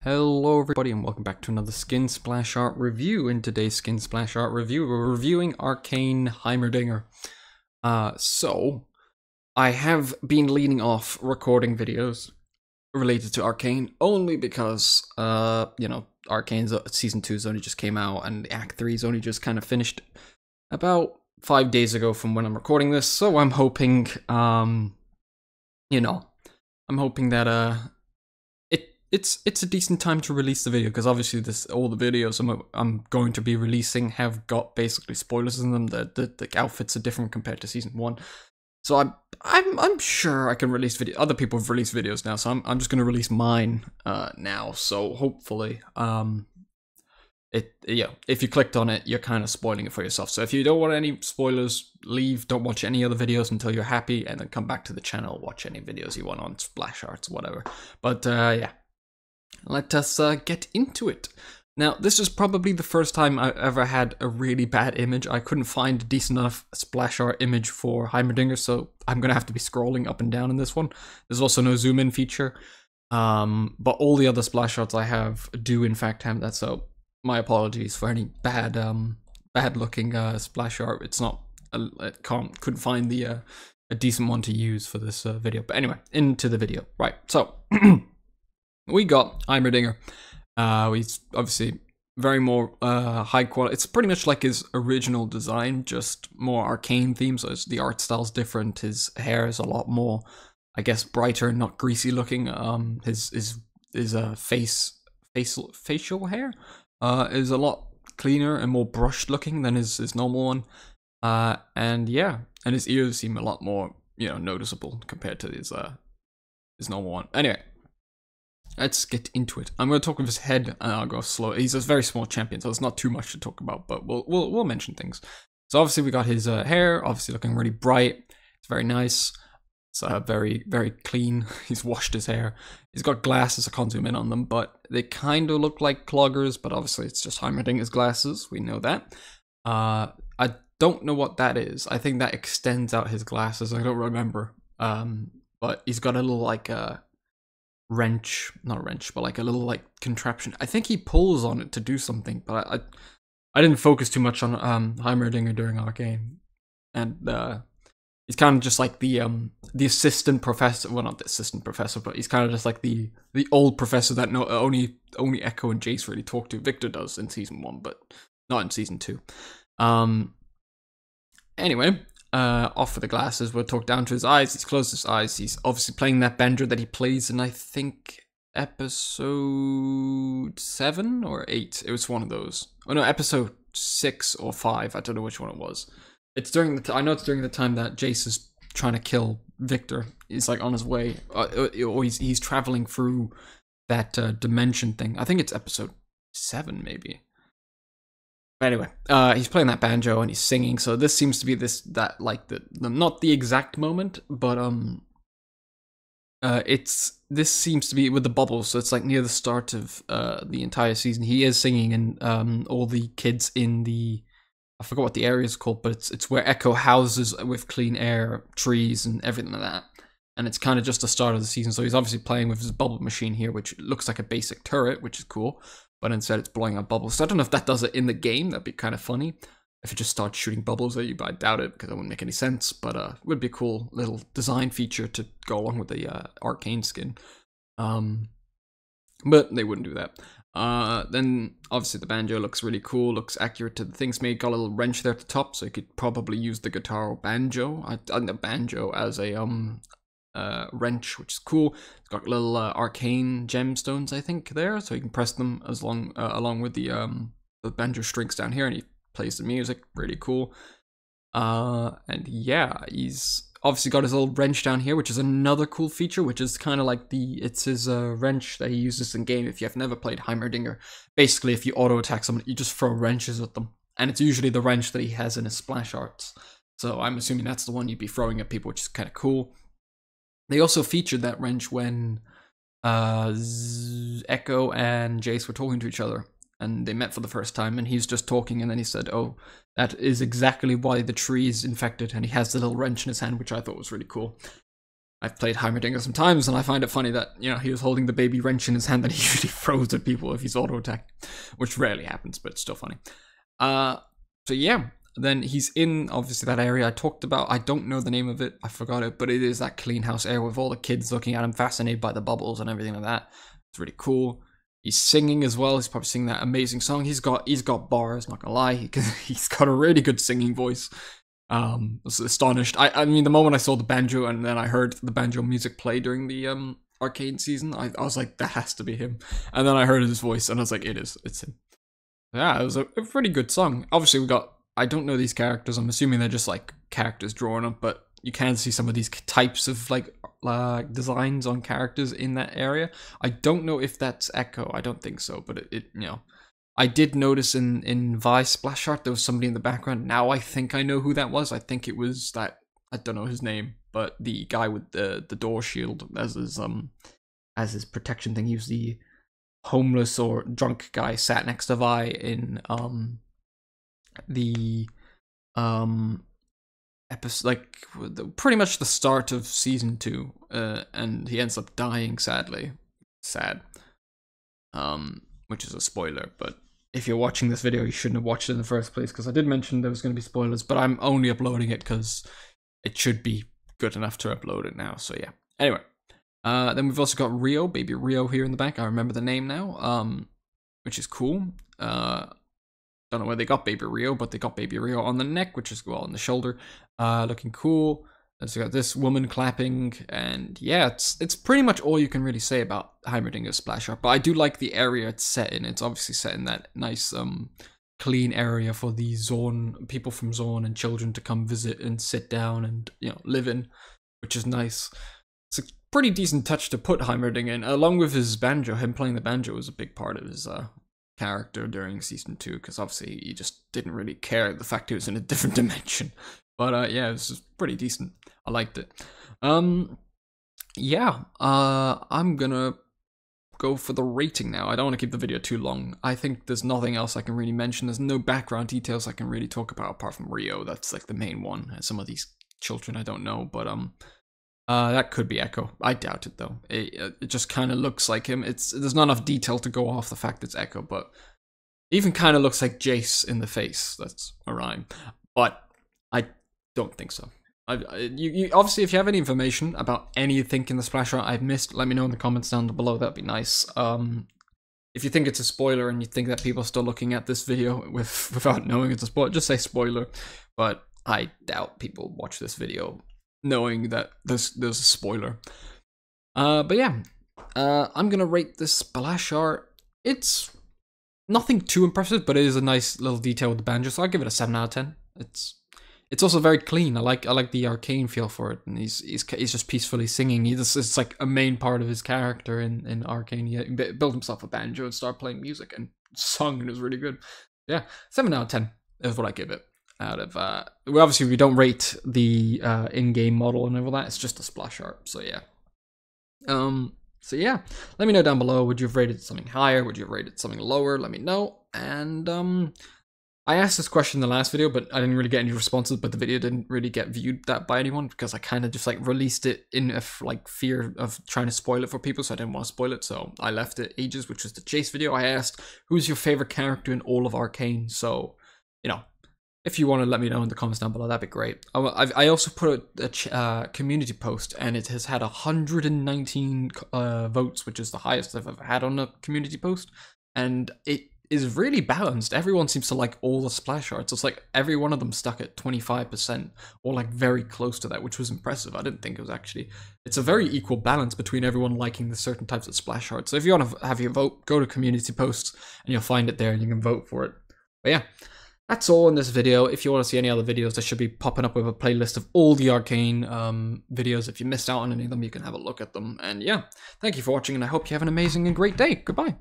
Hello everybody and welcome back to another Skin Splash Art review. In today's Skin Splash Art review, we're reviewing Arcane Heimerdinger. So, I have been leaning off recording videos related to Arcane only because, Arcane's Season 2's only just came out and Act 3's only just kind of finished about 5 days ago from when I'm recording this, so I'm hoping, I'm hoping that, it's a decent time to release the video, because obviously all the videos I'm going to be releasing have got basically spoilers in them. The outfits are different compared to Season 1. So I'm sure I can release video. Other people have released videos now, so I'm just gonna release mine now. So hopefully, if you clicked on it, you're kind of spoiling it for yourself. So if you don't want any spoilers, leave. Don't watch any other videos until you're happy, and then come back to the channel. Watch any videos you want on splash arts, whatever. But yeah. Let us get into it. Now, this is probably the first time I ever had a really bad image. I couldn't find a decent enough splash art image for Heimerdinger, so I'm going to have to be scrolling up and down in this one. There's also no zoom in feature, but all the other splash arts I have do in fact have that, so my apologies for any bad looking splash art. It's not, couldn't find a decent one to use for this video. But anyway, into the video. Right, so... we got Heimerdinger. He's obviously very more high quality. It's pretty much like his original design, just more arcane themes. So the art style's different. His hair is a lot more, I guess, brighter and not greasy looking. His facial hair is a lot cleaner and more brushed looking than his normal one. And yeah, and his ears seem a lot more, noticeable compared to his normal one. Anyway. Let's get into it. I'm going to talk with his head, and I'll go slow. He's a very small champion, so there's not too much to talk about, but we'll mention things. So obviously we got his hair, obviously looking really bright. It's very nice. It's very, very clean. He's washed his hair. He's got glasses. I can't zoom in on them, but they kind of look like cloggers, but obviously it's just Heimerdinger's glasses. We know that. I don't know what that is. I think that extends out his glasses. I don't remember. But he's got a little, like, wrench, not a wrench, but like a little like contraption. I think he pulls on it to do something, but I didn't focus too much on Heimerdinger during Arcane, and he's kind of just like the assistant professor. Well, not the assistant professor, but he's kind of just like the old professor that only Echo and Jace really talk to. Victor does in Season 1, but not in Season 2. Anyway. Off for the glasses, we'll talk down to his eyes. He's closed his eyes. He's obviously playing that banjo that he plays in, I think, episode 7 or 8. It was one of those. Oh no, episode 6 or 5. I don't know which one it was. It's during the I know it's during the time that Jace is trying to kill Victor. He's like on his way, or he's traveling through that dimension thing. I think it's episode 7 maybe. But anyway, he's playing that banjo and he's singing, so this seems to be the not the exact moment, but this seems to be with the bubbles, so it's like near the start of the entire season. He is singing, and all the kids in the, I forgot what the area is called, but it's where Echo houses with clean air, trees, and everything like that. And it's kind of just the start of the season, so he's obviously playing with his bubble machine here, which looks like a basic turret, which is cool. But instead it's blowing up bubbles. So I don't know if that does it in the game. That'd be kind of funny. If it just starts shooting bubbles at you, but I doubt it, because that wouldn't make any sense. But it would be a cool little design feature to go along with the Arcane skin. But they wouldn't do that. Then obviously the banjo looks really cool, looks accurate to the things made. Got a little wrench there at the top, so you could probably use the guitar or banjo. The banjo as a wrench, which is cool. It's got little arcane gemstones, I think, there, so you can press them along with the banjo strings down here, and he plays the music. Really cool. And yeah, he's obviously got his little wrench down here, which is another cool feature, which is kind of like it's his wrench that he uses in game. If you have never played Heimerdinger, basically if you auto attack someone, you just throw wrenches at them, and it's usually the wrench that he has in his splash arts. So I'm assuming that's the one you'd be throwing at people, which is kind of cool. They also featured that wrench when Echo and Jace were talking to each other, and they met for the first time, and he's just talking, and then he said, oh, that is exactly why the tree is infected, and he has the little wrench in his hand, which I thought was really cool. I've played Heimerdinger sometimes, and I find it funny that, you know, he was holding the baby wrench in his hand that he usually throws at people if he's auto-attack, which rarely happens, but it's still funny. So yeah, then he's in, obviously, that area I talked about. I don't know the name of it, I forgot it, but it is that clean house area with all the kids looking at him, fascinated by the bubbles and everything like that. It's really cool. He's singing as well. He's probably singing that amazing song. He's got bars, not gonna lie. He's got a really good singing voice. I was astonished. I mean, the moment I saw the banjo and then I heard the banjo music play during the Arcane season, I was like, that has to be him. And then I heard his voice and I was like, it's him. Yeah, it was a pretty good song. Obviously, I don't know these characters. I'm assuming they're just like characters drawn up, but you can see some of these types of like designs on characters in that area. I don't know if that's Echo. I don't think so, but it you know, I did notice in Vi's splash art there was somebody in the background. Now I think I know who that was. I think it was that, I don't know his name, but the guy with the door shield as his protection thing. He was the homeless or drunk guy sat next to Vi in the episode, like pretty much the start of season 2, and he ends up dying sadly. Sad. Which is a spoiler, but if you're watching this video, you shouldn't have watched it in the first place, because I did mention there was going to be spoilers, but I'm only uploading it because it should be good enough to upload it now, so yeah. Anyway, then we've also got Rio, baby Rio here in the back. I remember the name now, which is cool. Don't know where they got baby Rio, but they got baby Rio on the neck, which is, well, on the shoulder, looking cool. So got this woman clapping, and yeah, it's pretty much all you can really say about Heimerdinger's splash art. But I do like the area it's set in. It's obviously set in that nice, clean area for the Zorn, people from Zorn and children to come visit and sit down and, you know, live in, which is nice. It's a pretty decent touch to put Heimerdinger in, along with his banjo. Him playing the banjo was a big part of his character during season 2, because obviously he just didn't really care the fact he was in a different dimension. But yeah, this is pretty decent. I liked it. Yeah, I'm gonna go for the rating now. I don't want to keep the video too long. I think there's nothing else I can really mention. There's no background details I can really talk about apart from Rio. That's like the main one. And some of these children I don't know, but that could be Echo. I doubt it though. It just kind of looks like him. There's not enough detail to go off the fact it's Echo, but even kind of looks like Jace in the face. That's a rhyme, but I don't think so. You obviously, if you have any information about anything in the splash art I've missed, let me know in the comments down below. That'd be nice. If you think it's a spoiler and you think that people are still looking at this video without knowing it's a spoiler, just say spoiler. But I doubt people watch this video knowing that there's a spoiler. But yeah, I'm gonna rate this splash art. It's nothing too impressive, but it is a nice little detail with the banjo, so I'll give it a 7 out of 10. It's also very clean. I like the Arcane feel for it, and he's just peacefully singing. It's like a main part of his character in Arcane. He built himself a banjo and started playing music and sung, and it was really good. Yeah, 7 out of 10 is what I give it. Out of we don't rate the in-game model and all that. It's just a splash art. So yeah. So yeah, let me know down below. Would you have rated something higher? Would you have rated something lower? Let me know. And I asked this question in the last video, but I didn't really get any responses, but the video didn't really get viewed that by anyone because I kind of just like released it in like fear of trying to spoil it for people, so I didn't want to spoil it, so I left it ages, which was the chase video. I asked, who's your favorite character in all of Arcane? So, you know, if you want to let me know in the comments down below, that'd be great. I also put a community post, and it has had 119 votes, which is the highest I've ever had on a community post, and it is really balanced. Everyone seems to like all the splash arts. It's like every one of them stuck at 25% or like very close to that, which was impressive. I didn't think it was actually. It's a very equal balance between everyone liking the certain types of splash art. So if you want to have your vote, go to community posts and you'll find it there and you can vote for it. But yeah, that's all in this video. If you want to see any other videos, there should be popping up with a playlist of all the Arcane videos. If you missed out on any of them, you can have a look at them. And yeah, thank you for watching, and I hope you have an amazing and great day. Goodbye.